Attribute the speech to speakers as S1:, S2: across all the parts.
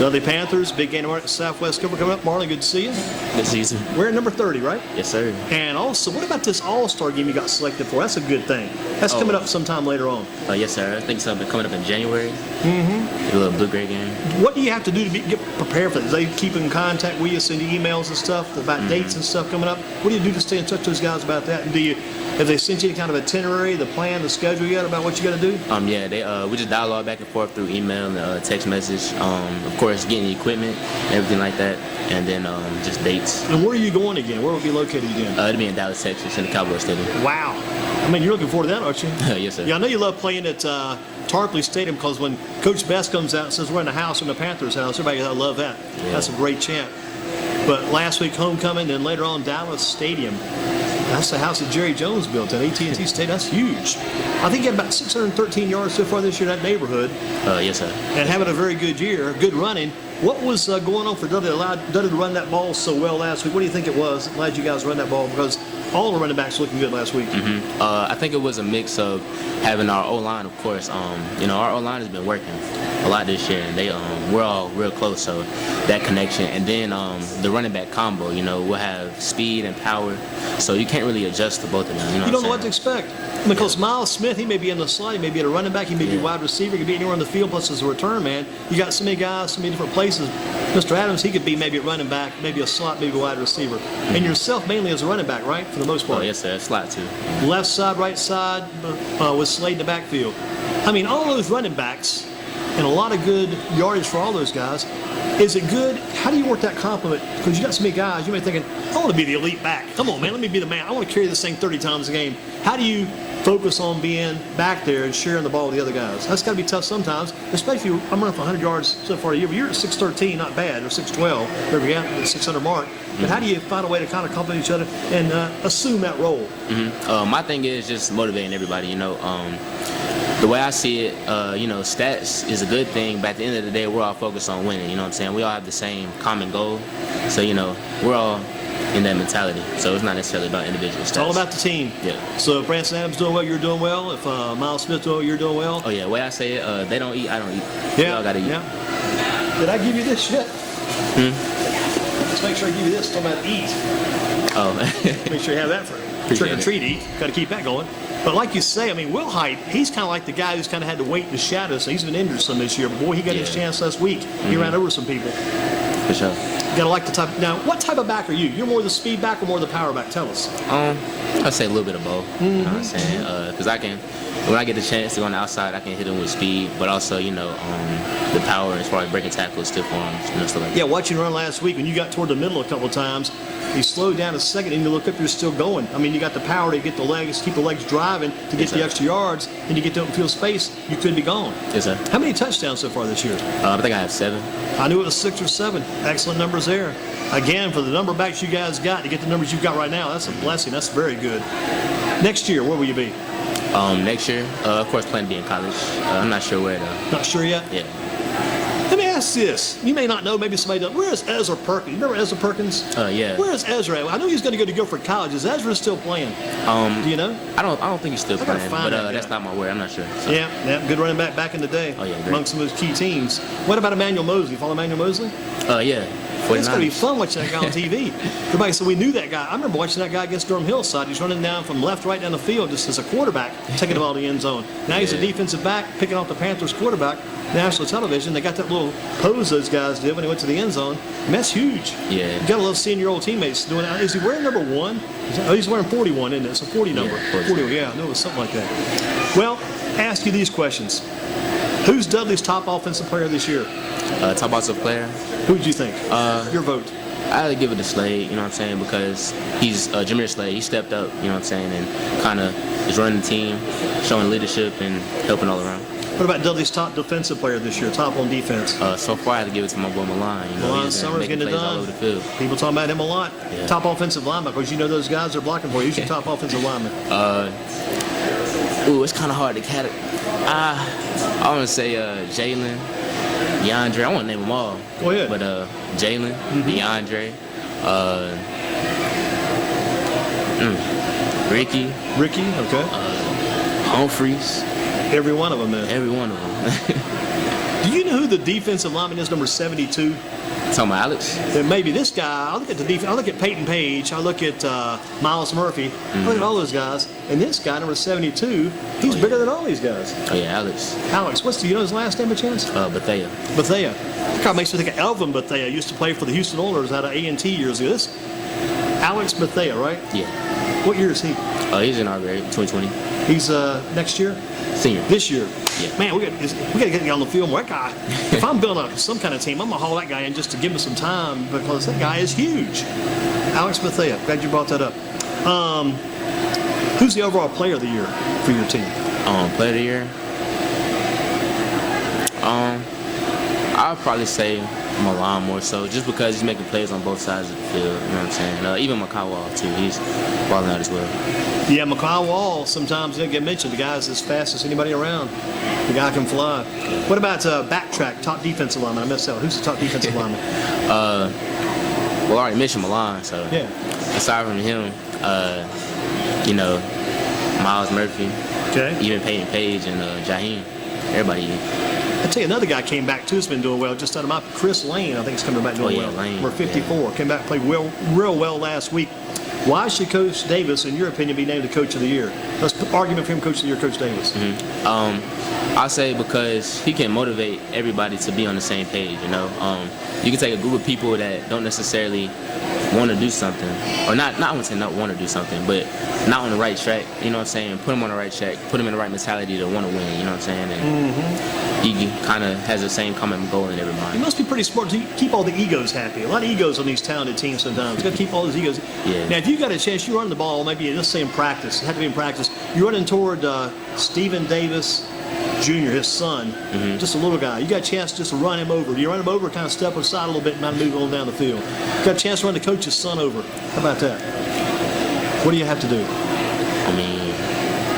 S1: Dudley Panthers, big game tomorrow at Southwest Cooper coming up. Marlon, good to see you.
S2: Good season.
S1: We're at number 30, right?
S2: Yes, sir.
S1: And also, what about this All-Star game you got selected for? That's a good thing. That's coming up sometime later on.
S2: Yes, sir. I think something coming up in January. A little Blue Gray game.
S1: What do you have to do to get prepared for this? They keep in contact with you, send you emails and stuff about dates and stuff coming up. What do you do to stay in touch with those guys about that? And have they sent you any kind of itinerary, the plan, the schedule yet about what you got to do?
S2: Yeah, we just dialogue back and forth through email and text message. Of course, getting the equipment, everything like that, and then just dates.
S1: And where are you going again? Where will it be located again?
S2: It'll be in Dallas, Texas, in the Cowboy Stadium.
S1: Wow. I mean, you're looking forward to that, aren't you?
S2: Yes, sir.
S1: Yeah, I know you love playing at Tarpley Stadium because when Coach Best comes out and says we're in the house, in the Panthers house, everybody gotta love that. Yeah. That's a great chant. But last week, homecoming, then later on, Dallas Stadium. That's the house that Jerry Jones built at AT&T Stadium. That's huge. I think he had about 613 yards so far this year in that neighborhood.
S2: Yes, sir.
S1: And having a very good year, good running. What was going on for Dudley that allowed Dudley to run that ball so well last week? What do you think it was that allowed you guys to run that ball? Because all the running backs looking good last week.
S2: I think it was a mix of having our O-line, of course. Our O-line has been working a lot this year, and we're all real close, so that connection. And then the running back combo, we'll have speed and power, so you can't really adjust to both of them.
S1: You don't know what to expect. Because Miles Smith, he may be in the slot, he may be a running back, he may be a wide receiver, he could be anywhere on the field, plus as a return man. You got so many guys, so many different places. Mr. Adams, he could be maybe a running back, maybe a slot, maybe a wide receiver. And yourself mainly as a running back, right, for the most part?
S2: Yes, sir. Slot too.
S1: Left side, right side, with Slade in the backfield. I mean, all those running backs, and a lot of good yardage for all those guys. Is it good? How do you work that compliment? Because you got so many guys, you may be thinking, I want to be the elite back. Come on, man, let me be the man. I want to carry this thing 30 times a game. How do you focus on being back there and sharing the ball with the other guys? That's got to be tough sometimes, especially if I'm running for 100 yards so far a year. But you're at 613, not bad, or 612, wherever you at the 600 mark. But how do you find a way to kind of compliment each other and assume that role?
S2: My thing is just motivating everybody, The way I see it, stats is a good thing, but at the end of the day, we're all focused on winning, you know what I'm saying? We all have the same common goal, so, we're all in that mentality, so it's not necessarily about individual stats.
S1: It's all about the team.
S2: Yeah.
S1: So if Branson Adams doing well, you're doing well. If Miles Smith doing well, you're doing well.
S2: Oh, yeah, the way I say it, they don't eat, I don't eat.
S1: Yeah.
S2: We all got to eat.
S1: Yeah. Did I give you this shit? Let's make sure I give you this. Talking about eat.
S2: Oh.
S1: Make sure you have that for trick or treat eat. Got to keep that going. But like you say, I mean, Will Height, he's kind of like the guy who's kind of had to wait in the shadows. So he's been injured some this year, but boy, he got his chance last week. He ran over some people.
S2: For sure.
S1: You gotta like the type. Now, what type of back are you? You're more the speed back or more the power back? Tell us.
S2: I'd say a little bit of both. You know what I'm saying? Because when I get the chance to go on the outside, I can hit him with speed, but also, the power as far as breaking tackles, stiff arms, stuff like that.
S1: Yeah, watching you run last week, when you got toward the middle a couple of times, you slowed down a second and you look up, you're still going. I mean, you got the power to get the legs, keep the legs driving to get the extra yards, and you get to open field space, you could be gone.
S2: Yes, sir.
S1: How many touchdowns so far this year?
S2: I think I have 7.
S1: I knew it was 6 or 7. Excellent numbers there. Again, for the number of backs you guys got, to get the numbers you've got right now, that's a blessing. That's very good. Next year, where will you be?
S2: Next year, of course, plan to be in college. I'm not sure where, though.
S1: Not sure yet?
S2: Yeah.
S1: Let me ask this. You may not know, maybe somebody does. Where is Ezra Perkins? You remember Ezra Perkins?
S2: Yeah.
S1: Where is Ezra at? I know he's going to go to Guilford College. Is Ezra still playing? Do you know?
S2: I don't think he's still playing, but that's not my word. I'm not sure. So.
S1: Yeah, good running back in the day.
S2: Oh, yeah, great.
S1: Among some of those key teams. What about Emmanuel Mosley? You follow Emmanuel Mosley?
S2: Yeah.
S1: It's going to be fun watching that guy on TV. Everybody said we knew that guy. I remember watching that guy against Durham Hillside. He's running down from left, right down the field just as a quarterback, taking the ball to the end zone. Now he's a defensive back, picking off the Panthers quarterback. National television, they got that little pose those guys did when he went to the end zone. And that's huge.
S2: Yeah.
S1: You got to love seeing your old teammates doing that. Is he wearing number 1? Oh, he's wearing 41, isn't it? It's a 40 number.
S2: Yeah,
S1: 40, yeah, I know it was something like that. Well, ask you these questions. Who's Dudley's top offensive player this year?
S2: Top offensive player?
S1: Who would you think? Your vote.
S2: I'd give it to Slade, you know what I'm saying, because he's Jameer Slade. He stepped up, you know what I'm saying, and kind of is running the team, showing leadership and helping all around.
S1: What about Dudley's top defensive player this year, top on defense?
S2: So far, I had to give it to my boy Marlon.
S1: Marlon Summers getting it done.
S2: All over the field.
S1: People talking about him a lot.
S2: Yeah.
S1: Top offensive lineman, because you know those guys are blocking for you. Who's your top offensive lineman?
S2: It's kind of hard to categorize. I want to say Jalen, DeAndre. I want to name them all.
S1: Go ahead.
S2: But Jalen, DeAndre, Ricky,
S1: okay.
S2: Humphreys.
S1: Every one of them, man.
S2: Every one of them.
S1: Do Do you know who the defensive lineman is, number 72?
S2: Talking about Alex?
S1: Then maybe this guy. I look at the defense. I look at Peyton Page. I look at Miles Murphy. I look at all those guys. And this guy, number 72, he's bigger than all these guys.
S2: Oh yeah, Alex.
S1: Alex, do you know his last name by chance?
S2: Bethea.
S1: Bethea. That guy makes me think of Elvin Bethea. Used to play for the Houston Oilers out of A&T years ago. This Alex Bethea, right?
S2: Yeah.
S1: What year is he?
S2: He's in our grade, 2020.
S1: He's next year?
S2: Senior.
S1: This year.
S2: Yeah.
S1: Man, we got to get on the field more. That guy, if I'm building some kind of team, I'm going to haul that guy in just to give him some time because that guy is huge. Alex Bethea. Glad you brought that up. Who's the overall player of the year for your team?
S2: Player of the year? I'll probably say Marlon more so, just because he's making plays on both sides of the field. You know what I'm saying? Even Makai Wall too. He's balling out as well.
S1: Yeah, Makai Wall sometimes didn't get mentioned. The guy's as fast as anybody around. The guy can fly. What about backtrack, top defensive lineman? I missed that one. Who's the top defensive lineman?
S2: Well, I already mentioned Marlon, so
S1: yeah.
S2: Aside from him, Miles Murphy,
S1: okay,
S2: even Peyton Page and Jaheim, everybody.
S1: I tell you, another guy came back too. Has been doing well. Just out of my Chris Lane, I think is coming back doing well.
S2: Lane.
S1: Number 54 came back, played real well last week. Why should Coach Davis, in your opinion, be named the Coach of the Year? Let's put argument for him, Coach of the Year, Coach Davis.
S2: I'll say because he can motivate everybody to be on the same page. You can take a group of people that don't necessarily want to do something, or not. I wouldn't say not want to do something, but not on the right track. You know what I'm saying? Put them on the right track. Put them in the right mentality to want to win. You know what I'm saying? And he kind of has the same common goal in every mind.
S1: He must be pretty smart to keep all the egos happy. A lot of egos on these talented teams sometimes. You got to keep all those egos.
S2: Yeah.
S1: Now, if you got a chance, you run the ball, maybe let's say in practice. It had to be in practice. You're running toward Stephen Davis Jr., his son, just a little guy. You got a chance just to run him over. You run him over, kind of step aside a little bit, and kind of move on down the field. You got a chance to run the coach's son over. How about that? What do you have to do?
S2: I mean,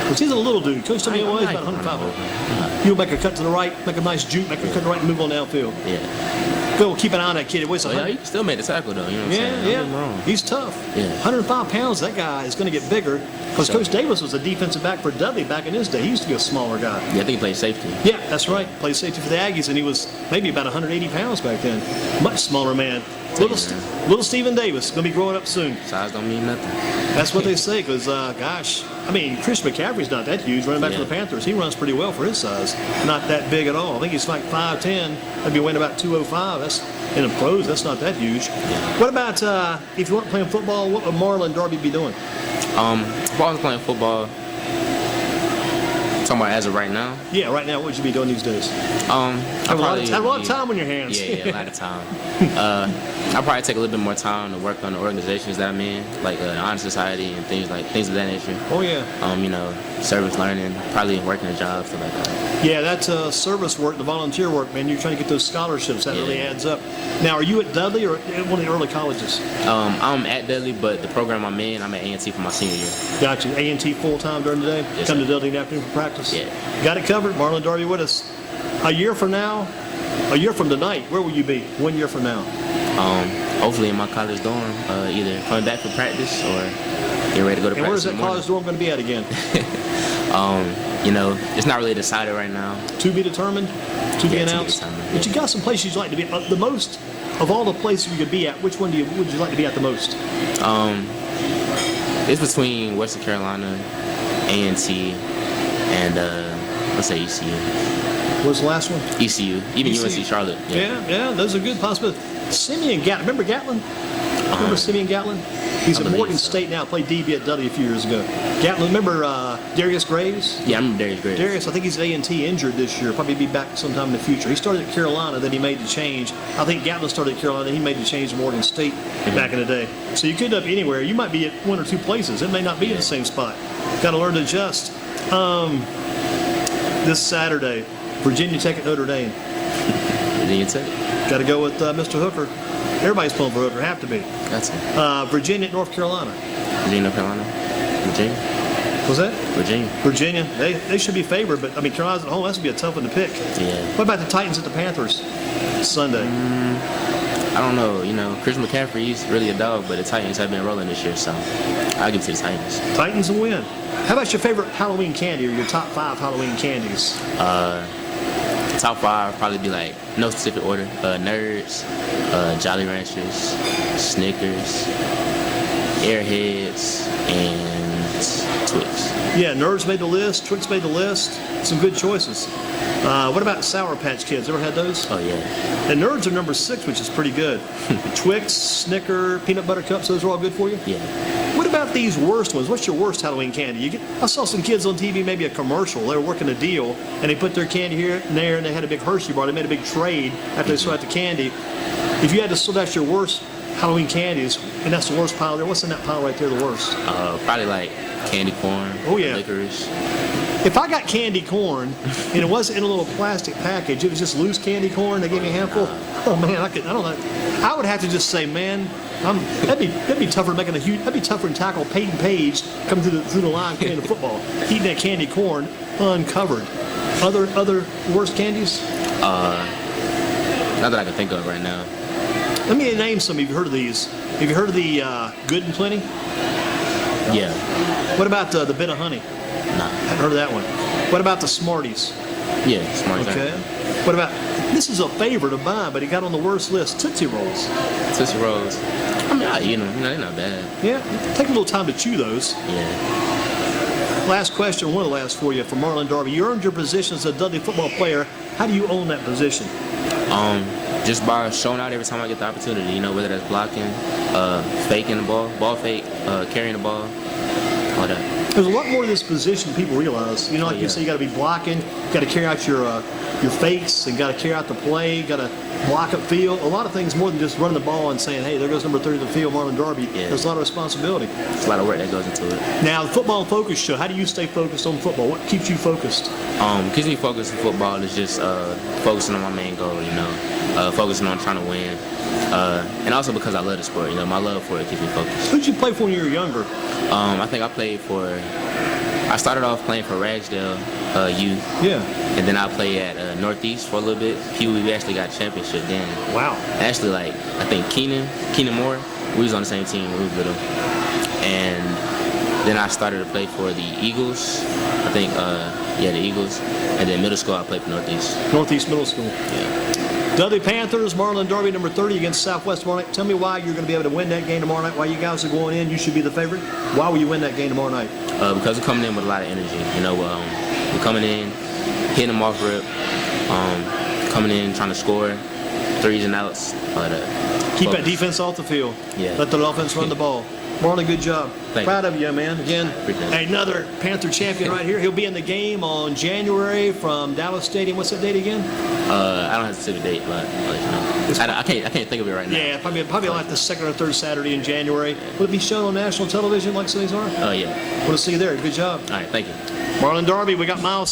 S1: because he's a little dude. Coach told me he's about 105. You'll make a cut to the right, make a nice juke, make a cut to the right, and move on downfield.
S2: Yeah.
S1: Phil, keep an eye on that kid. He weighs 100.
S2: You can still make the tackle though. You know what I'm saying?
S1: Yeah. He's tough.
S2: Yeah.
S1: 105 pounds. That guy is going to get bigger. Because Coach Davis was a defensive back for Dudley back in his day. He used to be a smaller guy.
S2: Yeah, I think he played safety.
S1: Yeah, that's right. Played safety for the Aggies, and he was maybe about 180 pounds back then. Much smaller man. Little Stephen Davis going to be growing up soon.
S2: Size don't mean nothing.
S1: That's what they say. Because gosh, I mean, Chris McCaffrey's not that huge. Running back for the Panthers, he runs pretty well for his size. Not that big at all. I think he's like 5'10". Maybe weighing about 205. That's in the pros. That's not that huge.
S2: Yeah.
S1: What about if you weren't playing football? What would Marlon and Darby be doing?
S2: If I was playing football, talking about as of right now.
S1: Yeah, right now, what would you be doing these days?
S2: Have
S1: a lot of time on your hands.
S2: Yeah, a lot of time. I'll probably take a little bit more time to work on the organizations that I'm in, like the Honor Society and things of that nature.
S1: Oh yeah.
S2: Service learning, probably working a job, stuff like that.
S1: Yeah, that's service work, the volunteer work, man. You're trying to get those scholarships. That really adds up. Now, are you at Dudley or at one of the early colleges?
S2: I'm at Dudley, but the program I'm in, I'm at A&T for my senior year.
S1: Got you. A&T full time during the day.
S2: Yes,
S1: Come
S2: sir.
S1: to Dudley in the afternoon for practice.
S2: Yeah.
S1: Got it covered. Marlon Darby with us. A year from tonight, where will you be? 1 year from now?
S2: Hopefully in my college dorm, either coming back for practice or getting ready to go to practice.
S1: And where's that college dorm going to be at again?
S2: It's not really decided right now.
S1: To be determined? To be announced?
S2: To be determined,
S1: But you got some places you'd like to be at. The most, of all the places you could be at, which one would you like to be at the most?
S2: It's between Western Carolina, A&T, and let's say ECU.
S1: What's the last one?
S2: ECU, even
S1: ECU.
S2: UNC Charlotte.
S1: Yeah, those are good possibilities. Simeon Gatlin, remember Gatlin? Remember Simeon Gatlin? He's at Morgan State now, played DB at Dudley a few years ago. Gatlin, remember Darius Graves?
S2: Yeah, I remember Darius Graves.
S1: Darius, I think he's at A&T injured this year, probably be back sometime in the future. He started at Carolina, then he made the change. I think Gatlin started at Carolina, then he made the change to Morgan State back in the day. So you could end up anywhere. You might be at one or two places. It may not be in the same spot. Got to learn to adjust. This Saturday, Virginia Tech at Notre Dame.
S2: Virginia Tech.
S1: Got to go with Mr. Hooker. Everybody's pulling for Hooker. Have to be.
S2: That's it.
S1: Virginia at North Carolina.
S2: Virginia, North Carolina. Virginia.
S1: Was that?
S2: Virginia.
S1: They should be favored, but I mean Carolina's at home. That's gonna be a tough one to pick.
S2: Yeah.
S1: What about the Titans at the Panthers Sunday?
S2: I don't know. Chris McCaffrey, he's really a dog, but the Titans have been rolling this year, so I'll give it to the Titans.
S1: Titans will win. How about your favorite Halloween candy or your top 5 Halloween candies?
S2: Top 5 probably be like no specific order. Nerds, Jolly Ranchers, Snickers, Airheads, and Twix.
S1: Yeah, Nerds made the list. Twix made the list. Some good choices. What about Sour Patch Kids? Ever had those?
S2: Oh yeah.
S1: And Nerds are number 6, which is pretty good. Twix, Snicker, Peanut Butter Cups, those are all good for you?
S2: Yeah.
S1: What about these worst ones? What's your worst Halloween candy? I saw some kids on TV, maybe a commercial. They were working a deal, and they put their candy here and there, and they had a big Hershey bar. They made a big trade after they sold out the candy. If you had to sort out your worst Halloween candies, and that's the worst pile there, what's in that pile right there, the worst?
S2: Probably like candy corn.
S1: Oh, yeah.
S2: Licorice.
S1: If I got candy corn and it wasn't in a little plastic package, it was just loose candy corn, they gave me a handful. Oh man, I don't know. I would have to just say, man, that'd be tougher making that'd be tougher than tackle Peyton Page coming through the line playing the football, eating that candy corn uncovered. Other worst candies?
S2: Not that I can think of right now.
S1: Let me name some. Have you heard of these? Have you heard of the Good and Plenty?
S2: Yeah.
S1: What about the Bit of Honey?
S2: Nah.
S1: I've heard of that one. What about the Smarties?
S2: Yeah, Smarties.
S1: Okay. What about, this is a favorite of mine, but it got on the worst list, Tootsie Rolls.
S2: Tootsie Rolls. I mean, I eat them. They're not bad.
S1: Yeah, take a little time to chew those.
S2: Yeah.
S1: Last question, one of the last for you, from Marlon Darby. You earned your position as a Dudley football player. How do you own that position?
S2: Just by showing out every time I get the opportunity, whether that's blocking, faking the ball fake, carrying the ball, all that.
S1: There's a lot more to this position than people realize. Like you say, you got to be blocking, got to carry out your fakes, and got to carry out the play, got to block up field. A lot of things more than just running the ball and saying, hey, there goes number 30 of the field, Marlon Darby.
S2: Yeah.
S1: There's a lot of responsibility.
S2: There's a lot of work that goes into it.
S1: Now, the Football Focus Show, how do you stay focused on football? What keeps you focused?
S2: Keeps me focused in football is just focusing on my main goal, focusing on trying to win. And also because I love the sport, my love for it keeps me focused.
S1: Who did you play for when you were younger?
S2: I think I started off playing for Ragsdale youth.
S1: Yeah.
S2: And then I played at Northeast for a little bit. We actually got championship then.
S1: Wow.
S2: Actually, I think Keenan Moore, we was on the same team. We was with him. And then I started to play for the Eagles. I think, the Eagles. And then middle school, I played for Northeast.
S1: Northeast Middle School.
S2: Yeah.
S1: Dudley Panthers, Marlon Darby, number 30 against Southwest tomorrow night. Tell me why you're going to be able to win that game tomorrow night. Why you guys are going in, you should be the favorite. Why will you win that game tomorrow night?
S2: Because we're coming in with a lot of energy. We're coming in, hitting them off rip, coming in trying to score, threes and outs.
S1: Keep that defense off the field.
S2: Yeah.
S1: Let the offense run the ball. Marlon, good job.
S2: Thank
S1: Proud
S2: you.
S1: of you, man. Again, another Panther champion right here. He'll be in the game on January from Dallas Stadium. What's that date again?
S2: I don't have a specific date, but I'll let you know. I can't think of it right now.
S1: Yeah, probably like the second or third Saturday in January. Will it be shown on national television like some of these are?
S2: Oh, yeah.
S1: Want to see you there. Good job.
S2: All right, thank you.
S1: Marlon Darby, we got Miles